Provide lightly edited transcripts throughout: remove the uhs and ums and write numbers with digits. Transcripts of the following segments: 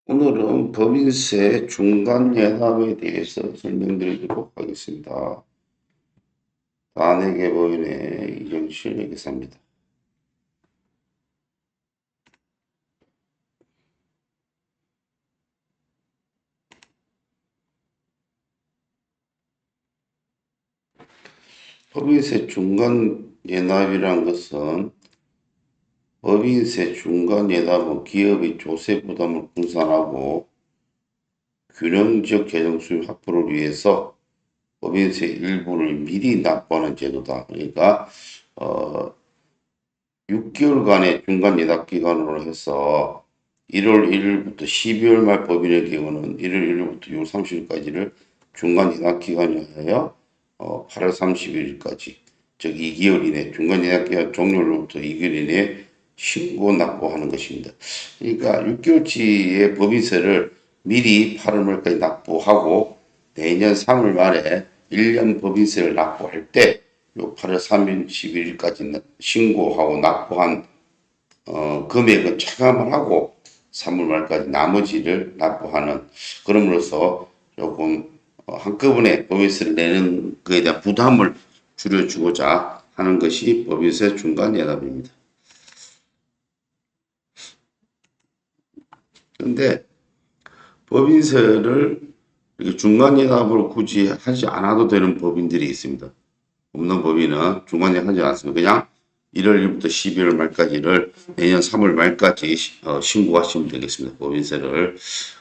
오늘은 법인세 중간예납에 대해서 설명드리도록 하겠습니다. 다내개법인의 이정실 회계사입니다. 법인세 중간예납이란 것은 법인세 중간예납은 기업의 조세 부담을 분산하고 균형적 재정 수입 확보를 위해서 법인세 일부를 미리 납부하는 제도다. 그러니까 6개월간의 중간예납 기간으로 해서 1월 1일부터 12월 말 법인의 경우는 1월 1일부터 6월 30일까지를 중간예납 기간이하여 8월 31일까지 즉 2개월 이내 중간예납 기간 종료로부터 2개월 이내 신고 납부하는 것입니다. 그러니까 6개월치의 법인세를 미리 8월 말까지 납부하고 내년 3월 말에 1년 법인세를 납부할 때 요 8월 31일까지 신고하고 납부한 금액은 차감을 하고 3월 말까지 나머지를 납부하는, 그럼으로써 조금 한꺼번에 법인세를 내는 것에 대한 부담을 줄여주고자 하는 것이 법인세 중간예납입니다. 그런데 법인세를 중간예납으로 굳이 하지 않아도 되는 법인들이 있습니다. 없는 법인은 중간예납 하지 않습니다. 그냥 1월 1일부터 12월 말까지를 내년 3월 말까지 신고하시면 되겠습니다. 법인세를.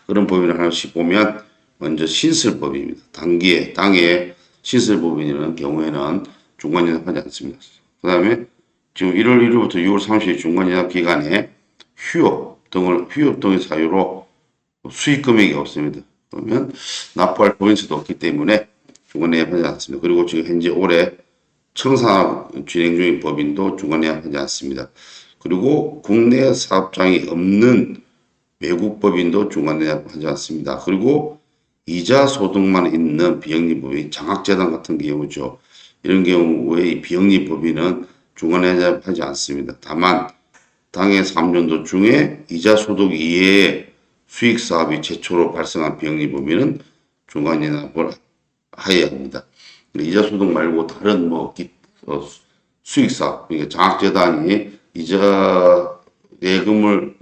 그런 법인을 하나씩 보면 먼저 신설법인입니다. 당해 신설법인이라는 경우에는 중간예납 하지 않습니다. 그 다음에 지금 1월 1일부터 6월 30일 중간예납 기간에 휴업 등의 사유로 수익 금액이 없습니다. 그러면 납부할 법인세도 없기 때문에 중간예납하지 않습니다. 그리고 지금 현재 올해 청산업 진행 중인 법인도 중간예납하지 않습니다. 그리고 국내 사업장이 없는 외국 법인도 중간예납하지 않습니다. 그리고 이자 소득만 있는 비영리 법인, 장학재단 같은 경우죠. 이런 경우에 이 비영리 법인은 중간예납하지 않습니다. 다만 당해 3년도 중에 이자 소득 이외에 수익 사업이 최초로 발생한 비영리 법인은 중간예납을 해야 합니다. 이자 소득 말고 다른 수익 사업, 그러니까 장학재단이 이자 예금을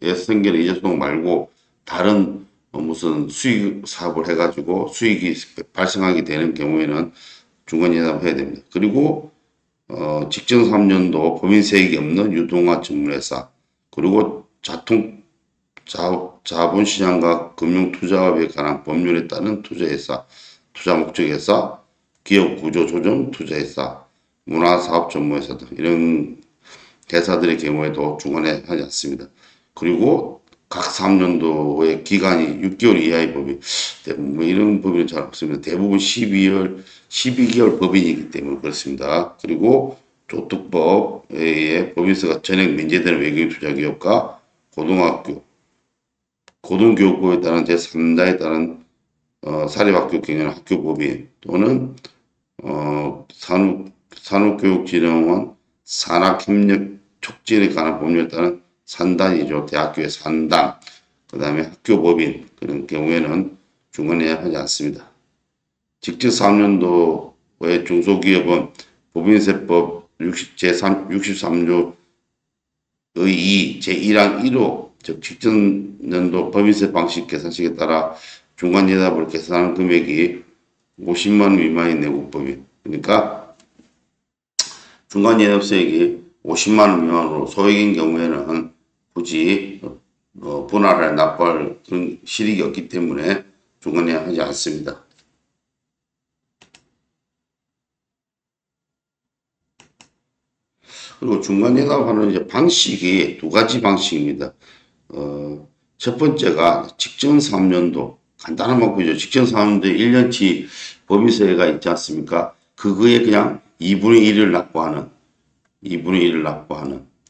에서 생기는 이자 소득 말고 다른 무슨 수익 사업을 해가지고 수익이 발생하게 되는 경우에는 중간예납을 해야 됩니다. 그리고 직전 3년도 법인세액이 없는 유동화 전문회사, 그리고 자본시장과 금융투자업에 관한 법률에 따른 투자회사, 투자목적회사, 기업구조조정 투자회사, 문화사업전문회사 등 이런 회사들의 경우에도 중간예납하지 않습니다. 그리고 각 3년도의 기간이 6개월 이하의 법인, 이런 법인은 잘 없습니다. 대부분 12개월 법인이기 때문에 그렇습니다. 그리고 조특법에 의해 법인세가 전액 면제되는 외국인 투자기업과 고등교육부에 따른 제3자에 따른 사립학교 경영 학교법인 또는 산업교육진흥원 산학협력 촉진에 관한 법률에 따른 산단이죠. 대학교의 산단, 그 다음에 학교법인, 그런 경우에는 중간예납하지 않습니다. 직접 3년도의 중소기업은 법인세법 제63조의 2, 제1항 1호, 즉 직전년도 법인세 방식 계산식에 따라 중간예납을 계산하는 금액이 50만 원 미만인 내국법인, 그러니까 중간예납세액이 50만 원 미만으로 소액인 경우에는 굳이 분할을 납부할 그런 실익이 없기 때문에 중간예납하지 않습니다. 그리고 중간예납하는 이제 방식이 두 가지 방식입니다. 첫 번째가 직전 3년도, 간단한 방법이죠. 직전 3년도에 1년치 법인세가 있지 않습니까? 그거에 그냥 2분의 1을 납부하는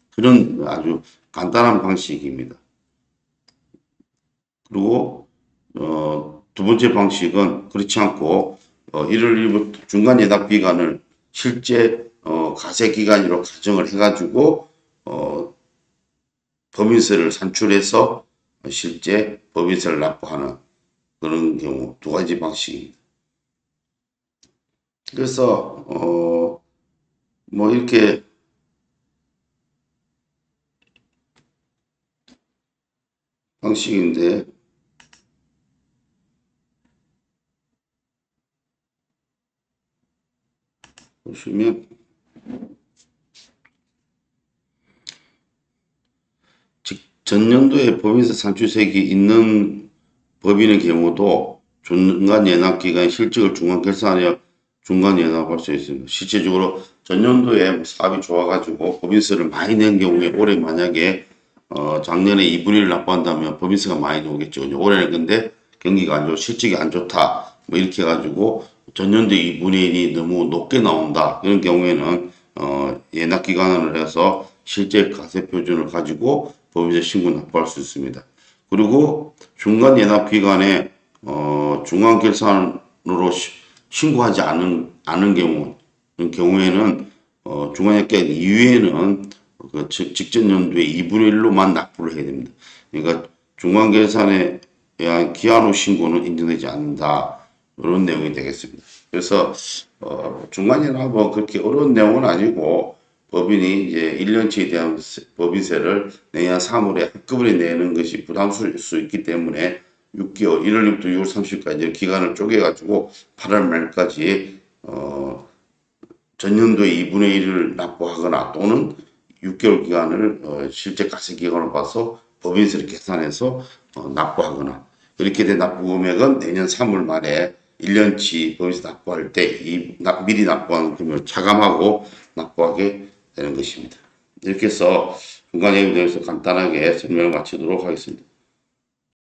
그런 아주 간단한 방식입니다. 그리고 두 번째 방식은 그렇지 않고 1월 1일부터 중간예납 기간을 실제 가세 기간으로 가정을 해가지고 법인세를 산출해서 실제 법인세를 납부하는 그런 경우 두 가지 방식입니다. 그래서 뭐 이렇게 방식인데 보시면 전년도에 법인세 산출세액이 있는 법인의 경우도 중간연합기간 실적을 중간결산하여 중간연합할 수 있습니다. 실제적으로 전년도에 뭐 사업이 좋아가지고 법인세를 많이 낸 경우에 올해 만약에 작년에 2분의 1을 납부한다면 법인세가 많이 나오겠죠. 올해는 근데 경기가 안 좋고 실적이 안 좋다. 뭐 이렇게 해가지고 전년도 2분의 1이 너무 높게 나온다. 이런 경우에는 예납 기간을 해서 실제 가세 표준을 가지고 법인세 신고 납부할 수 있습니다. 그리고 중간 예납 기간에 중간 결산으로 신고하지 않은 경우에는 중간 예납 기간 이후에는 그 직전 연도에 2분의 1로만 납부를 해야 됩니다. 그러니까 중간 결산에 의한 기한 후 신고는 인정되지 않는다. 이런 내용이 되겠습니다. 그래서 중간연합은 그렇게 어려운 내용은 아니고 법인이 이제 1년치에 대한 법인세를 내년 3월에 한꺼번에 내는 것이 부담스러울 수 있기 때문에 6개월 1월부터 6월 30일까지 기간을 쪼개가지고 8월 말까지 전년도에 2분의 1을 납부하거나 또는 6개월 기간을 실제 가세 기간을 봐서 법인세를 계산해서 납부하거나 이렇게 된 납부 금액은 내년 3월 말에 1년치 법인세 납부할 때 미리 납부한 금액을 차감하고 납부하게 되는 것입니다. 이렇게 해서 중간예금에 대해서 간단하게 설명을 마치도록 하겠습니다.